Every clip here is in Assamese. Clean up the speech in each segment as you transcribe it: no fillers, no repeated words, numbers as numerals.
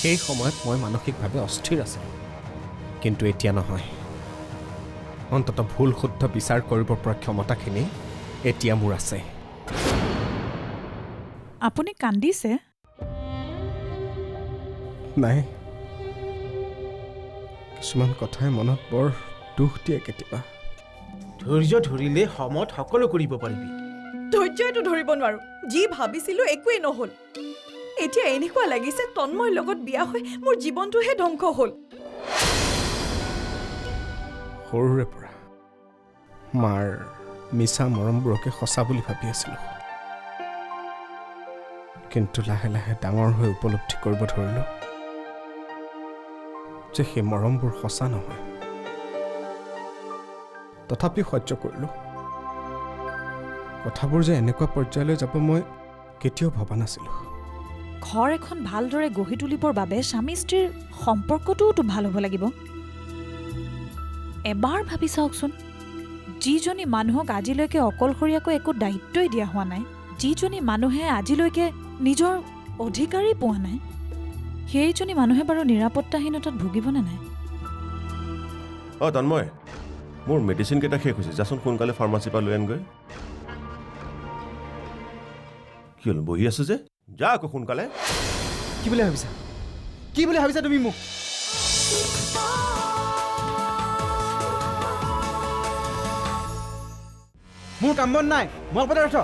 সেই সময়ত মই মানসিকভাৱে অস্থিৰ আছিলোঁ, কিন্তু এতিয়া নহয়। অন্ততঃ ভুল শুদ্ধ বিচাৰ কৰিব পৰা ক্ষমতাখিনি এতিয়া মোৰ আছে। আপুনি কান্দিছে? নাই, কিছুমান কথাই মনত বৰ দুখ দিয়ে কেতিয়াবা। ধৈৰ্য ধৰিলে সময়ত সকলো কৰিব পাৰিবি। ধৈৰ্যটো ধৰিব নোৱাৰো। যি ভাবিছিলোঁ একোৱেই নহ'ল। এতিয়া এনেকুৱা লাগিছে তন্ময়ৰ লগত বিয়া হৈ মোৰ জীৱনটোহে ধ্বংস হ'ল। সৰুৰে পৰা মাৰ মিছা মৰমবোৰকে সঁচা বুলি ভাবি আছিলোঁ, কিন্তু লাহে লাহে ডাঙৰ হৈ উপলব্ধি কৰিব ধৰিলোঁ যে সেই মৰমবোৰ সঁচা নহয়। তথাপিও সহ্য কৰিলোঁ। কথাবোৰ যে এনেকুৱা পৰ্যায়লৈ যাব মই কেতিয়াও ভবা নাছিলোঁ। ঘৰ এখন ভালদৰে গঢ়ি তুলিবৰ বাবে স্বামী স্ত্ৰীৰ সম্পৰ্কটোওতো ভাল হ'ব লাগিব। এবাৰ ভাবি চাওকচোন, যিজনী মানুহক আজিলৈকে অকলশৰীয়াকৈ একো দায়িত্বই দিয়া হোৱা নাই, যিজনী মানুহে আজিলৈকে নিজৰ অধিকাৰেই পোৱা নাই, সেইজনী মানুহে বাৰু নিৰাপত্তাহীনতাত ভুগিবনে নাই? অঁ তন্ময়, মোৰ মেডিচিনকেইটা শেষ হৈছে, যাচোন সোনকালে ফাৰ্মাচীৰ পৰা লৈ আনগৈ। কি হ'ল, বহি আছো যে? যা আকৌ সোনকালে। কি বুলি ভাবিছা? কি বুলি ভাবিছা তুমি মোক? মোৰ কাম বন নাই, মই পদাৰ্থ।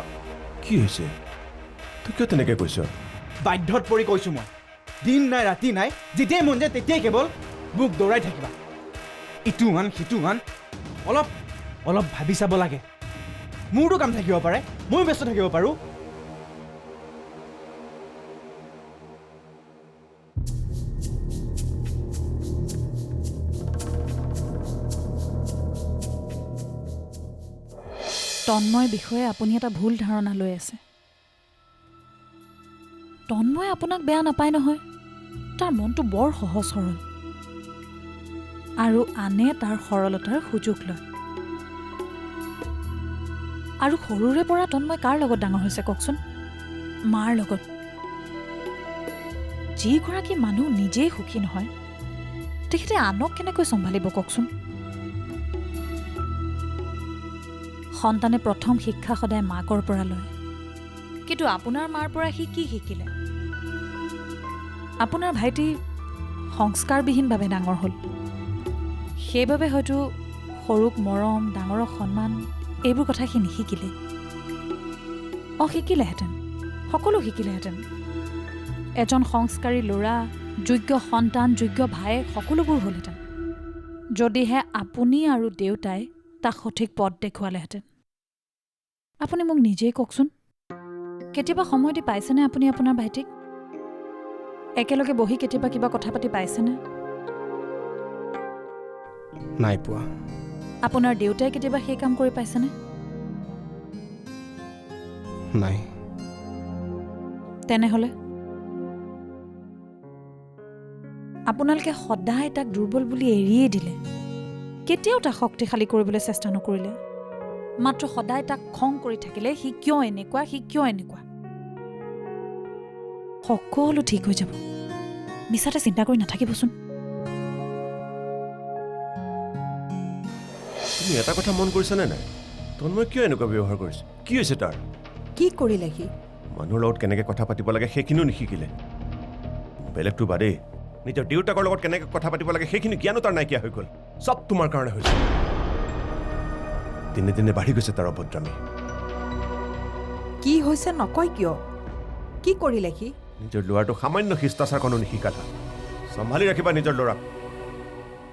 কি হৈছে? তই কিয় তেনেকৈ কৈছ? বাধ্যত পৰি কৈছোঁ মই। দিন নাই ৰাতি নাই, যেতিয়াই মন যায় তেতিয়াই কেৱল মোক দৌৰাই থাকিবা। ইটো আন সিটো আন। অলপ অলপ ভাবি চাব লাগে। মোৰতো কাম থাকিব পাৰে, ময়ো ব্যস্ত থাকিব পাৰোঁ। তন্ময়ৰ বিষয়ে আপুনি এটা ভুল ধাৰণা লৈ আছে। তন্ময় আপোনাক বেয়া নাপায় নহয়। তাৰ মনটো বৰ সহজ সৰল, আৰু আনে তাৰ সৰলতাৰ সুযোগ লয়। আৰু সৰুৰে পৰা তন্ময় কাৰ লগত ডাঙৰ হৈছে কওকচোন? মাৰ লগত। যিগৰাকী মানুহ নিজেই সুখী নহয়, তেখেতে আনক কেনেকৈ চম্ভালিব কওকচোন? সন্তানে প্ৰথম শিক্ষা সদায় মাকৰ পৰা লয়, কিন্তু আপোনাৰ মাৰ পৰা সি কি শিকিলে? আপোনাৰ ভাইটি সংস্কাৰবিহীনভাৱে ডাঙৰ হ'ল। সেইবাবে হয়তো সৰুক মৰম, ডাঙৰক সন্মান, এইবোৰ কথা সি নিশিকিলে। শিকিলেহেঁতেন, সকলো শিকিলেহেঁতেন। এজন সংস্কাৰী ল'ৰা, যোগ্য সন্তান, যোগ্য ভায়েক সকলোবোৰ হ'লহেঁতেন, যদিহে আপুনি আৰু দেউতাই তাক সঠিক পথ দেখুৱালেহেঁতেন। আপুনি মোক নিজেই কওকচোন, কেতিয়াবা সময় দি পাইছেনে আপুনি আপোনাৰ ভাইটিক? একেলগে বহি কেতিয়াবা কিবা কথা পাতি পাইছেনে? নাই পোৱা। আপোনাৰ দেউতাই কেতিয়াবা সেই কাম কৰি পাইছেনে? নাই। তেনেহ'লে আপোনালোকে সদায় তাক দুৰ্বল বুলি এৰিয়েই দিলে, কেতিয়াও তাক শক্তিশালী কৰিবলৈ চেষ্টা নকৰিলে। মাত্ৰ সদায় তাক খং কৰি থাকিলে, সি কিয় এনেকুৱা, সি কিয় এনেকুৱা। সকলো ঠিক হৈ যাব, মিছাতে চিন্তা কৰি নাথাকিবচোন। তুমি এটা কথা মন কৰিছানে নাই? তন্ময় কিয় এনেকুৱা ব্যৱহাৰ কৰিছে? কি হৈছে তাৰ? কি কৰিলে সি? মানুহৰ লগত কেনেকৈ কথা পাতিব লাগে সেইখিনিও নিশিকিলে। বেলেগটো বাদেই, নিজৰ দেউতাকৰ লগত কেনেকৈ কথা পাতিব লাগে সেইখিনি জ্ঞানো তাৰ নাইকিয়া হৈ গ'ল। চব তোমাৰ কাৰণে হৈছে। দিনে দিনে বাঢ়ি গৈছে তাৰ অভদ্ৰামী। কি হৈছে নকয় কিয়? কি কৰিলে সি? নিজৰ ল'ৰাটো সামান্য শিষ্টাচাৰখনো নিশিকালা। চম্ভালি ৰাখিবা নিজৰ ল'ৰাক।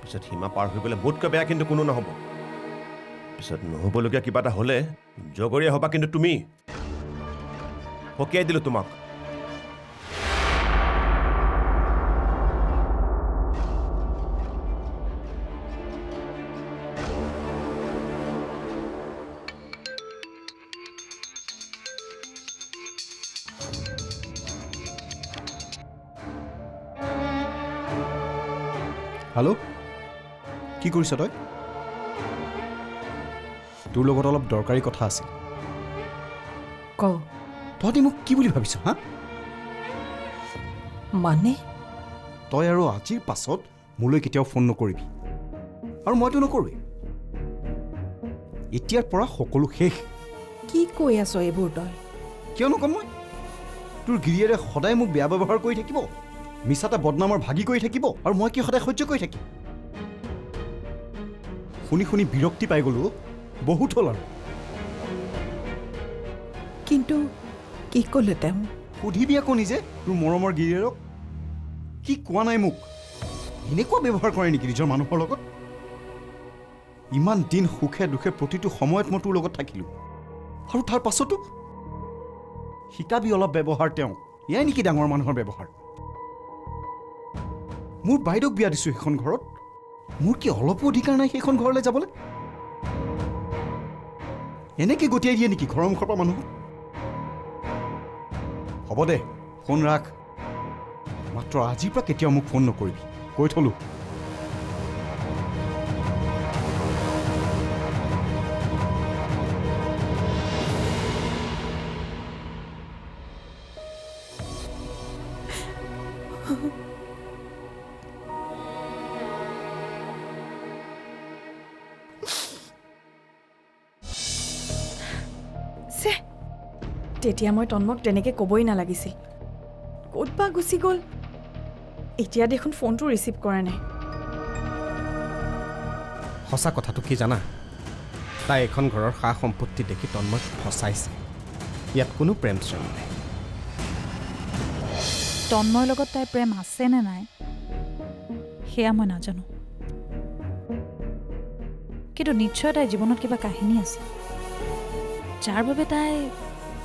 পিছত সীমা পাৰ হৈ গ'লে মোতকৈ বেয়া কিন্তু কোনো নহ'ব। পিছত নহ'বলগীয়া কিবা এটা হ'লে জগৰীয়া হ'বা কিন্তু তুমি। সকীয়াই দিলোঁ তোমাক। হেল্ল', কি কৰিছ তই? তোৰ লগত অলপ দৰকাৰী কথা আছিল। ক। তহঁতি মোক কি বুলি ভাবিছ হা? মানে তই আৰু আজিৰ পাছত মোলৈ কেতিয়াও ফোন নকৰিবি আৰু মইতো নকৰোৱেই এতিয়াৰ পৰা সকলো শেষ কি কৈ আছ এইবোৰ তই কিয় নকম মই তোৰ গিৰিয়েৰে সদায় মোক বেয়া ব্যৱহাৰ কৰি থাকিব মিছাতে বদনামৰ ভাগি কৰি থাকিব আৰু মই কি সদায় সহ্য কৰি থাকিম শুনি শুনি বিৰক্তি পাই গ'লো বহুত হ'ল আৰু কিন্তু কি ক'লে তেওঁ সুধিবি আকৌ নিজে তোৰ মৰমৰ গিৰিয়েৰক কি কোৱা নাই মোক এনেকুৱা ব্যৱহাৰ কৰে নেকি নিজৰ মানুহৰ লগত ইমান দিন সুখে দুখে প্ৰতিটো সময়ত মই তোৰ লগত থাকিলোঁ আৰু তাৰ পাছতো শিকাবি অলপ ব্যৱহাৰ তেওঁ এয়াই নেকি ডাঙৰ মানুহৰ ব্যৱহাৰ মোৰ বাইদেউক বিয়া দিছোঁ সেইখন ঘৰত মোৰ কি অলপো অধিকাৰ নাই সেইখন ঘৰলৈ যাবলৈ এনেকৈ গতিয়াই দিয়ে নেকি ঘৰৰ মুখৰ পৰা মানুহক হ'ব দে ফোন ৰাখ মাত্ৰ আজিৰ পৰা কেতিয়াও মোক ফোন নকৰিবি কৈ থলোঁ তেতিয়া মই তন্মক তেনেকৈ ক'বই নালাগিছিল ক'ত বা গুচি গ'ল এতিয়া দেখোন ফোনটো ৰিচিভ কৰা নাই সঁচা কথাটো কি জানা তাই এখন ঘৰৰ সা সম্পত্তি দেখি তন্ময়ক ফচাইছে ইয়াত কোনো প্ৰেম শ্ৰেম নাই তন্ময়ৰ লগত তাইৰ প্ৰেম আছে নে নাই সেয়া মই নাজানো কিন্তু নিশ্চয় তাইৰ জীৱনত কিবা কাহিনী আছে যাৰ বাবে তাই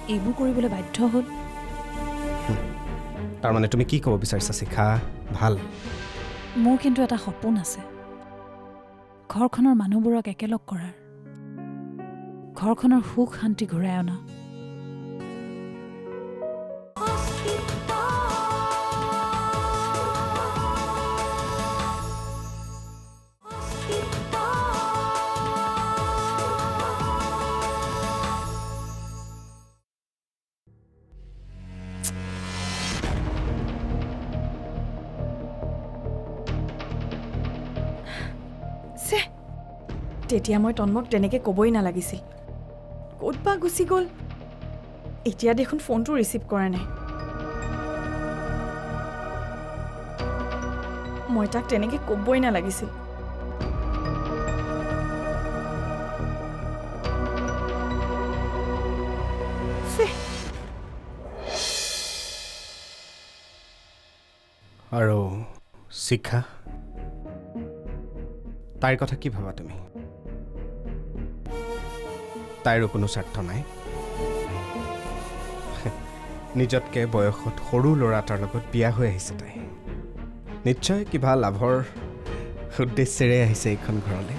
এইবোৰ কৰিবলৈ বাধ্য হ'ল তাৰমানে তুমি কি ক'ব বিচাৰিছা শিখা ভাল মোৰ কিন্তু এটা সপোন আছে ঘৰখনৰ মানুহবোৰক একেলগ কৰাৰ ঘৰখনৰ সুখ শান্তি ঘূৰাই অনা তেতিয়া মই তন্মক তেনেকৈ ক'বই নালাগিছিল ক'ত বা গুচি গ'ল এতিয়া দেখোন ফোনটো ৰিচিভ কৰা নাই মই তাক তেনেকৈ ক'বই নালাগিছিল আৰু শিখা তাইৰ কথা কি ভাবা তুমি তাইৰো কোনো স্বাৰ্থ নাই নিজতকে বয়সত সৰু ল'ৰা এটাৰ লগত বিয়া হৈ আহিছে তাই নিশ্চয় কিবা লাভৰ উদ্দেশ্যেৰে আহিছে এইখন ঘৰলৈ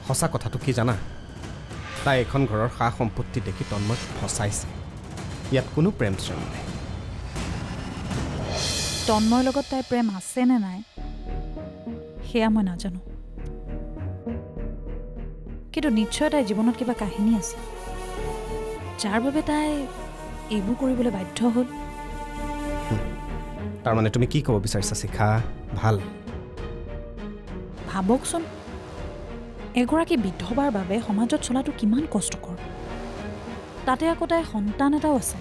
সঁচা কথাটো কি জানা তাই এইখন ঘৰৰ সা সম্পত্তি দেখি তন্ময়ক ফচাইছে ইয়াত কোনো প্ৰেম শ্ৰেম নাই তন্ময়ৰ লগত তাইৰ প্ৰেম আছে নে নাই সেয়া মই নাজানো কিন্তু নিশ্চয় তাইৰ জীৱনত কিবা কাহিনী আছে যাৰ বাবে তাই এইবোৰ কৰিবলৈ বাধ্য হ'ল তাৰমানে তুমি কি ক'ব বিচাৰিছা শিখা ভাল ভাবকচোন এগৰাকী বিধৱাৰ বাবে সমাজত চলাটো কিমান কষ্টকৰ তাতে আকৌ তাইৰ সন্তান এটাও আছে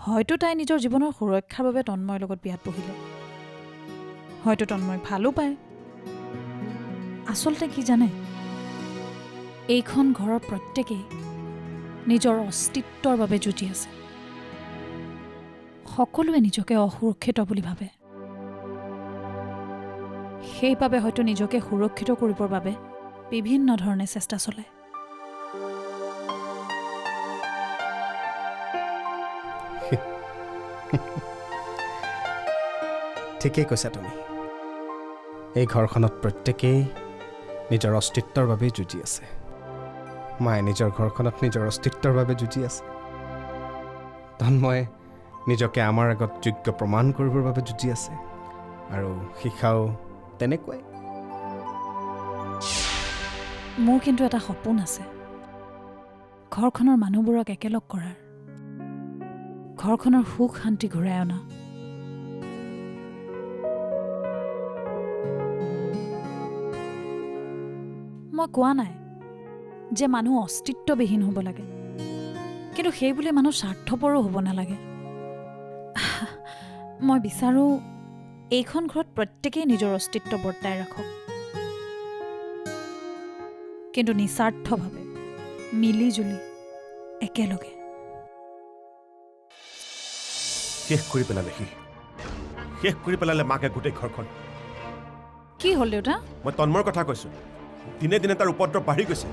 হয়তো তাই নিজৰ জীৱনৰ সুৰক্ষাৰ বাবে তন্ময়ৰ লগত বিয়াত বহিলে হয়তো তন্ময়ক ভালো পায় আচলতে কি জানে এইখন ঘৰৰ প্ৰত্যেকেই নিজৰ অস্তিত্বৰ বাবে যুঁজি আছে সকলোৱে নিজকে অসুৰক্ষিত বুলি ভাবে সেইবাবে হয়তো নিজকে সুৰক্ষিত কৰিবৰ বাবে বিভিন্ন ধৰণে চেষ্টা চলায় ঠিকেই কৈছা তুমি এই ঘৰখনত প্ৰত্যেকেই নিজৰ অস্তিত্বৰ বাবে যুঁজি আছে মায়ে নিজৰ ঘৰখনত নিজৰ অস্তিত্বৰ বাবে যুঁজি আছে তন্ময় নিজকে আমাৰ আগত যোগ্য প্ৰমাণ কৰিবৰ বাবে যুঁজি আছে আৰু শিখাও তেনেকুৱাই মোৰ কিন্তু এটা সপোন আছে, ঘৰখনৰ মানুহবোৰক একেলগ কৰাৰ, ঘৰখনৰ সুখ শান্তি ঘূৰাই অনা। মই কোৱা নাই যে মানুহ অস্তিত্ববিহীন হ'ব লাগে, কিন্তু সেইবুলি মানুহ স্বাৰ্থপৰো হ'ব নালাগে। মই বিচাৰোঁ এইখন ঘৰত প্ৰত্যেকেই নিজৰ অস্তিত্ব বৰ্তাই ৰাখক, কিন্তু নিস্বাৰ্থভাৱে মিলিজুলি একেলগে। শেষ কৰি পেলালে সি, শেষ কৰি পেলালে মাকে গোটেই ঘৰখন। কি হ'ল দেউতা? মই তন্ময়ৰ কথা কৈছোঁ, দিনে দিনে তাৰ উপদ্ৰৱ বাঢ়ি গৈছে।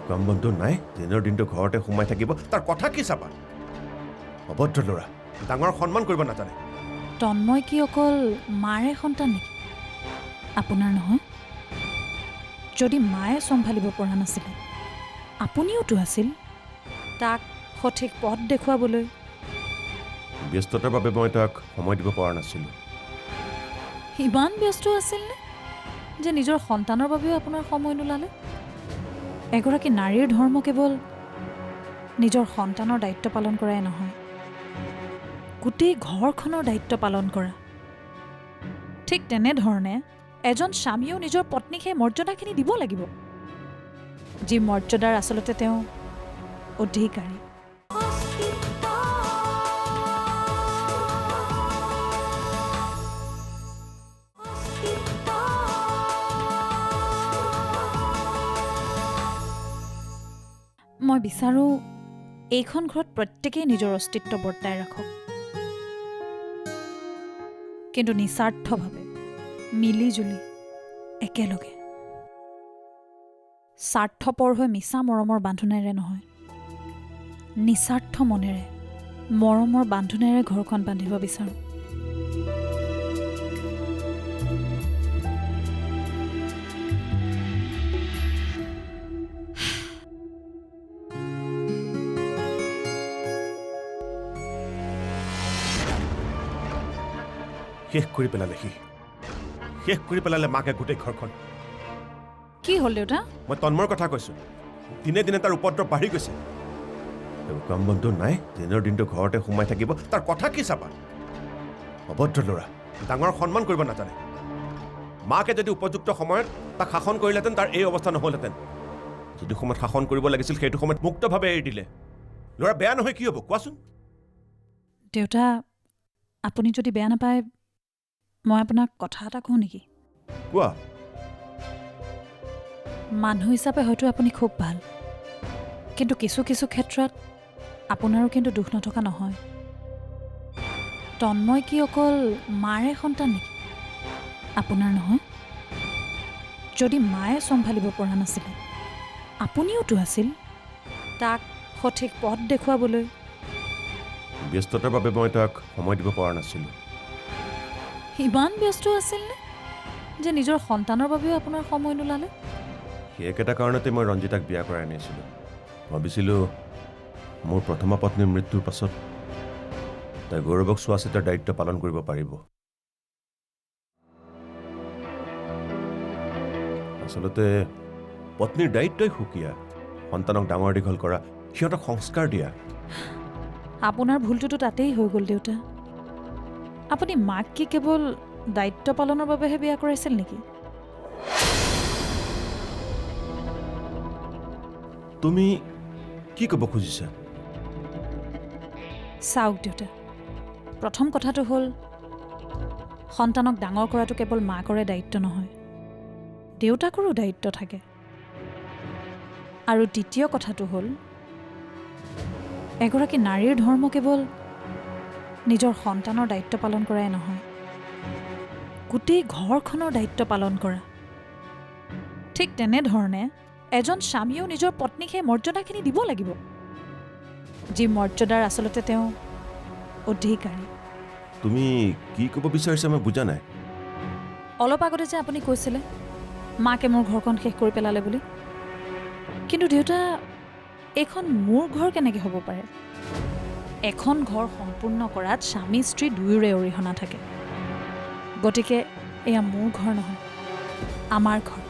কাম বন্ধু নাই, দিনৰ দিনটো ঘৰতে সোমাই থাকিব, তাৰ কথা কি চাবা? অভদ্ৰ ল'ৰা, ডাঙৰ সন্মান কৰিব নাজানে। তন্ময় কি অকল মাৰে সন্তান নেকি? আপোনাৰ নহয়? যদি মায়ে চম্ভালিব পৰা নাছিলে, আপুনিওতো আছিল তাক সঠিক পথ দেখুৱাবলৈ। ব্যস্ততাৰ বাবে মই তাক সময় দিব পৰা নাছিলোঁ। ইমান ব্যস্ত আছিল নে যে নিজৰ সন্তানৰ বাবেও আপোনাৰ সময় নোলালে? এগৰাকী নাৰীৰ ধৰ্ম কেৱল নিজৰ সন্তানৰ দায়িত্ব পালন কৰাই নহয়, গোটেই ঘৰখনৰ দায়িত্ব পালন কৰা। ঠিক তেনেধৰণে এজন স্বামীয়েও নিজৰ পত্নীক সেই মৰ্যাদাখিনি দিব লাগিব, যি মৰ্যাদাৰ আচলতে তেওঁ অধিকাৰী। মই বিচাৰোঁ এইখন ঘৰত প্ৰত্যেকেই নিজৰ অস্তিত্ব বৰ্তাই ৰাখক, কিন্তু নিস্বাৰ্থভাৱে মিলিজুলি একেলগে। স্বাৰ্থপৰ হৈ মিছা মৰমৰ বান্ধোনেৰে নহয়, নিস্বাৰ্থ মনেৰে মৰমৰ বান্ধোনেৰে ঘৰখন বান্ধিব বিচাৰোঁ। শেষ কৰি পেলালে সি, শেষ কৰি পেলালে মাকে গোটেই ঘৰখন। কি হ'ল দেউতা? মই তন্ময়ৰ কথা কৈছোঁ, দিনে দিনে তাৰ উপদ্ৰৱ বাঢ়ি গৈছে। কাম বন্ধু নাই, দিনৰ দিনটো ঘৰতে সোমাই থাকিব, তাৰ কথা কি চাবা? অভদ্ৰ ল'ৰা, ডাঙৰ সন্মান কৰিব নাজানে। মাকে যদি উপযুক্ত সময়ত তাক শাসন কৰিলেহেঁতেন, তাৰ এই অৱস্থা নহ'লহেঁতেন। যিটো সময়ত শাসন কৰিব লাগিছিল সেইটো সময়ত মুক্তভাৱে এৰি দিলে। ল'ৰা বেয়া নহয় কি হ'ব কোৱাচোন? দেউতা, আপুনি যদি বেয়া নাপায়, মই আপোনাক কথা এটা কওঁ নেকি? কোৱা। মানুহ হিচাপে হয়তো আপুনি খুব ভাল, কিন্তু কিছু কিছু ক্ষেত্ৰত আপোনাৰো কিন্তু দুখ নথকা নহয়। তন্ময় কি অকল মাৰে সন্তান নেকি? আপোনাৰ নহয়? যদি মায়ে চম্ভালিব পৰা নাছিলে, আপুনিওতো আছিল তাক সঠিক পথ দেখুৱাবলৈ। ব্যস্ততাৰ বাবে মই তাক সময় দিব পৰা নাছিলোঁ। ইমান ব্যস্ত আছিল নে যে নিজৰ সন্তানৰ বাবেও আপোনাৰ সময় নোলালে? সেই একেটা কাৰণতে মই ৰঞ্জিতাক বিয়া কৰাই আনিছিলোঁ। ভাবিছিলোঁ মোৰ প্ৰথমা পত্নীৰ মৃত্যুৰ পাছত তাই গৌৰৱক চোৱা চিতাৰ দায়িত্ব পালন কৰিব পাৰিব। আচলতে পত্নীৰ দায়িত্বই সুকীয়া, সন্তানক ডাঙৰ দীঘল কৰা, সিহঁতক সংস্কাৰ দিয়া। আপোনাৰ ভুলটোতো তাতেই হৈ গ'ল দেউতা। আপুনি মাক কি কেৱল দায়িত্ব পালনৰ বাবেহে বিয়া কৰাইছিল নেকি? তুমি কি ক'ব খুজিছা? চাওক দেউতা, প্ৰথম কথাটো হ'ল সন্তানক ডাঙৰ কৰাটো কেৱল মাকৰে দায়িত্ব নহয়, দেউতাকৰো দায়িত্ব থাকে। আৰু দ্বিতীয় কথাটো হ'ল এগৰাকী নাৰীৰ ধৰ্ম কেৱল নিজৰ সন্তানৰ দায়িত্ব পালন কৰাই নহয়, গোটেই ঘৰখনৰ দায়িত্ব পালন কৰা। ঠিক তেনেধৰণে এজন স্বামীয়েও নিজৰ পত্নীক সেই মৰ্যাদাখিনি দিব লাগিব, যি মৰ্যাদাৰ আচলতে তেওঁ অধিকাৰী। তুমি কি ক'ব বিচাৰিছা মই বুজা নাই। অলপ আগতে যে আপুনি কৈছিলে মাকে মোৰ ঘৰখন শেষ কৰি পেলালে বুলি, কিন্তু দেউতা এইখন মোৰ ঘৰ কেনেকৈ হ'ব পাৰে? এখন ঘৰ সম্পূৰ্ণ কৰাত স্বামী স্ত্ৰী দুয়োৰে অৰিহণা থাকে। গতিকে এয়া মোৰ ঘৰ নহয়, আমাৰ ঘৰ।